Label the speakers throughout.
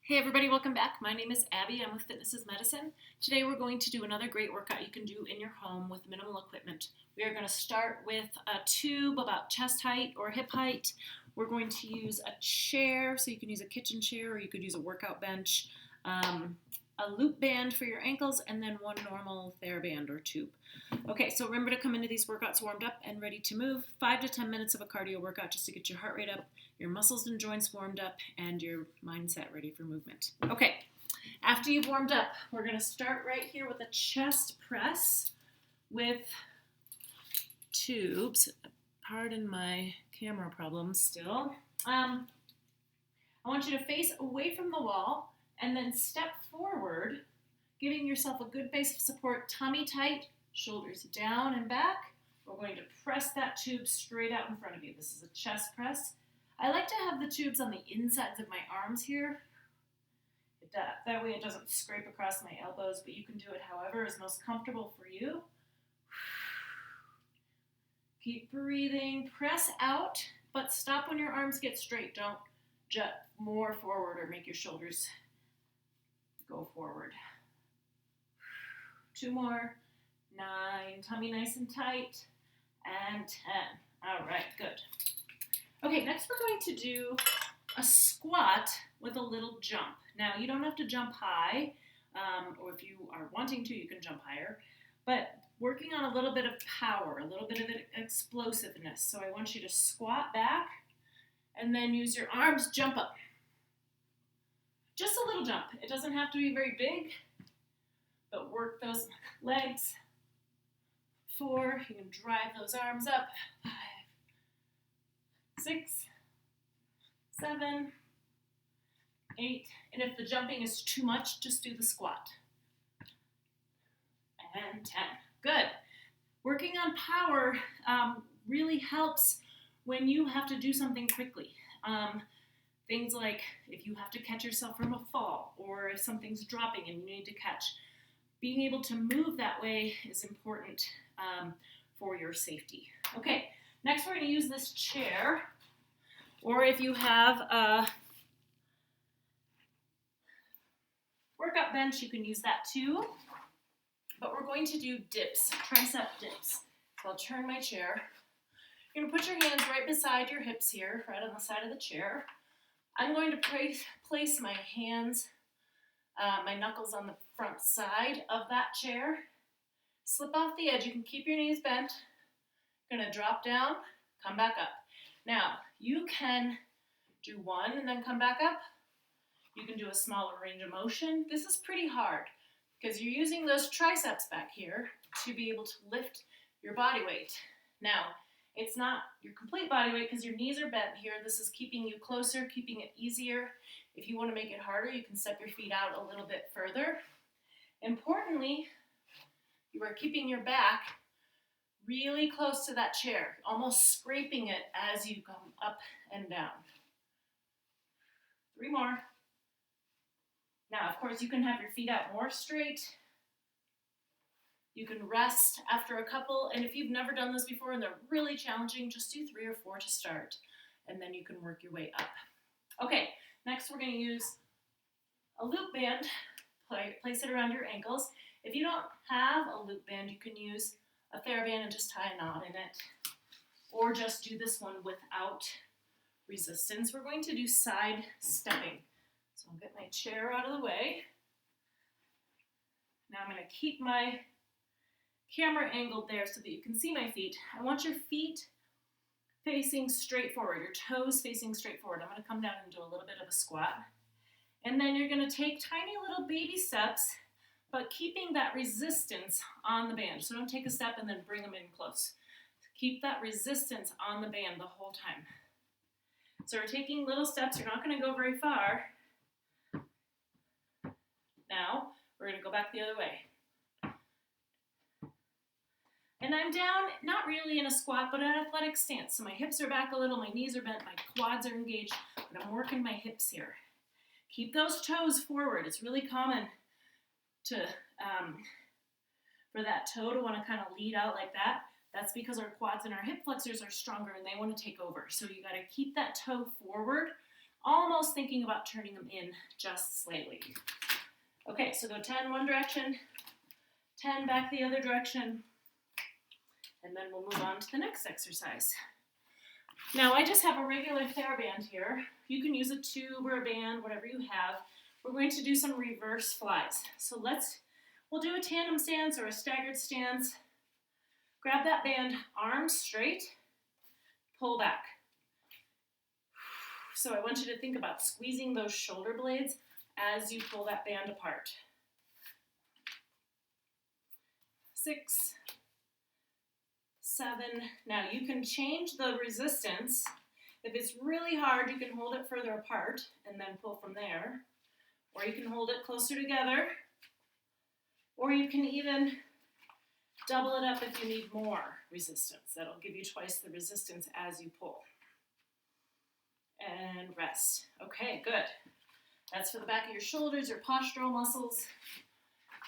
Speaker 1: Hey everybody, welcome back. My name is Abby. I'm with Fitness is Medicine. Today we're going to do another great workout you can do in your home with minimal equipment. We are going to start with a tube about chest height or hip height. We're going to use a chair, so you can use a kitchen chair or you could use a workout bench, a loop band for your ankles, and then one normal TheraBand or tube. Okay, so remember to come into these workouts warmed up and ready to move. 5 to 10 minutes of a cardio workout just to get your heart rate up, your muscles and joints warmed up, and your mindset ready for movement. Okay, after you've warmed up, we're going to start right here with a chest press with tubes. Pardon my camera problems still. I want you to face away from the wall and then step forward, giving yourself a good base of support, tummy tight, shoulders down and back. We're going to press that tube straight out in front of you. This is a chest press. I like to have the tubes on the insides of my arms here. That way it doesn't scrape across my elbows, but you can do it however is most comfortable for you. Keep breathing, press out, but stop when your arms get straight. Don't jut more forward or make your shoulders go forward. 2 more. 9, tummy nice and tight, and 10. All right, good. Okay, next we're going to do a squat with a little jump. Now, you don't have to jump high, or if you are wanting to, you can jump higher, but working on a little bit of power, a little bit of explosiveness. So I want you to squat back and then use your arms, jump up. Just a little jump. It doesn't have to be very big, but work those legs. 4, you can drive those arms up. 5, 6, 7, 8, and if the jumping is too much, just do the squat. And 10. Good. Working on power really helps when you have to do something quickly. Things like if you have to catch yourself from a fall or if something's dropping and you need to catch. Being able to move that way is important for your safety. Okay, next we're going to use this chair, or if you have a workout bench, you can use that too. But we're going to do dips, tricep dips. So I'll turn my chair. You're going to put your hands right beside your hips here, right on the side of the chair. I'm going to place my hands, my knuckles on the front side of that chair. Slip off the edge. You can keep your knees bent. You're going to drop down, come back up. Now, you can do 1 and then come back up. You can do a smaller range of motion. This is pretty hard because you're using those triceps back here to be able to lift your body weight. Now, it's not your complete body weight because your knees are bent here. This is keeping you closer, keeping it easier. If you want to make it harder, you can step your feet out a little bit further. Importantly, you are keeping your back really close to that chair, almost scraping it as you come up and down. 3 more. Now, of course, you can have your feet out more straight. You can rest after a couple, and if you've never done this before and they're really challenging, just do 3 or 4 to start, and then you can work your way up. Okay, next we're going to use a loop band. Place it around your ankles. If you don't have a loop band, you can use a TheraBand and just tie a knot in it, or just do this one without resistance. We're going to do side stepping. So I'll get my chair out of the way. Now I'm going to keep my camera angled there so that you can see my feet. I want your feet facing straight forward, your toes facing straight forward. I'm going to come down and do a little bit of a squat. And then you're going to take tiny little baby steps, but keeping that resistance on the band. So don't take a step and then bring them in close. Keep that resistance on the band the whole time. So we're taking little steps. You're not going to go very far. Now, we're going to go back the other way. And I'm down, not really in a squat, but an athletic stance. So my hips are back a little, my knees are bent, my quads are engaged, but I'm working my hips here. Keep those toes forward. It's really common for that toe to want to kind of lead out like that. That's because our quads and our hip flexors are stronger and they want to take over. So you got to keep that toe forward almost thinking about turning them in just slightly. Okay, so go 10 one direction, 10 back the other direction, and then we'll move on to the next exercise. Now I just have a regular TheraBand here. You can use a tube or a band, whatever you have. We're going to do some reverse flies. So we'll do a tandem stance or a staggered stance. Grab that band, arms straight, pull back. So I want you to think about squeezing those shoulder blades as you pull that band apart. 6, 7. Now you can change the resistance. If it's really hard, you can hold it further apart and then pull from there. Or you can hold it closer together. Or you can even double it up if you need more resistance. That'll give you twice the resistance as you pull. And rest. Okay, good. That's for the back of your shoulders, your postural muscles.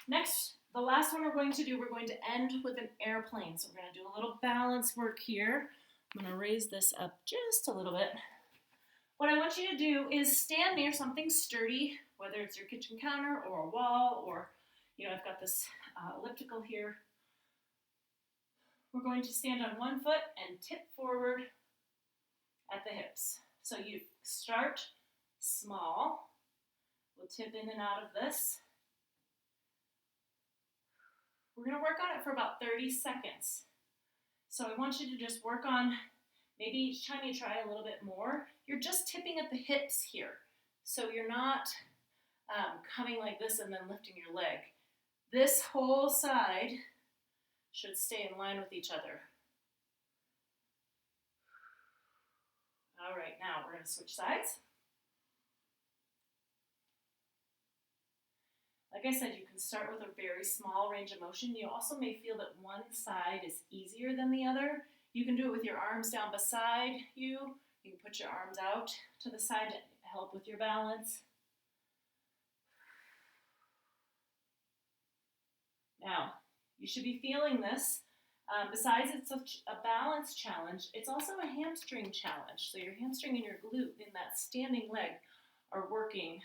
Speaker 1: Next, the last one we're going to do, we're going to end with an airplane. So we're going to do a little balance work here. I'm going to raise this up just a little bit. What I want you to do is stand near something sturdy, whether it's your kitchen counter or a wall, or, I've got this elliptical here. We're going to stand on one foot and tip forward at the hips. So you start small. We'll tip in and out of this. We're going to work on it for about 30 seconds. So I want you to just work on, maybe each time you try a little bit more, you're just tipping at the hips here. So you're not coming like this and then lifting your leg. This whole side should stay in line with each other. All right, now we're going to switch sides. Like I said, you can start with a very small range of motion. You also may feel that one side is easier than the other. You can do it with your arms down beside you. You can put your arms out to the side to help with your balance. Now, you should be feeling this. Besides it's a balance challenge, it's also a hamstring challenge. So your hamstring and your glute in that standing leg are working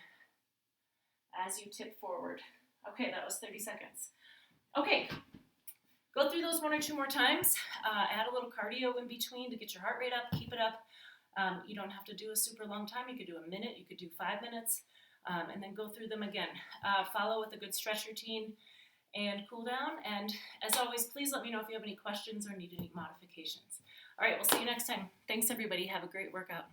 Speaker 1: as you tip forward. Okay, that was 30 seconds. Okay, go through those 1 or 2 more times. Add a little cardio in between to get your heart rate up, keep it up. You don't have to do a super long time. You could do a minute, you could do 5 minutes, and then go through them again. Follow with a good stretch routine and cool down. And as always, please let me know if you have any questions or need any modifications. All right, we'll see you next time. Thanks, everybody. Have a great workout.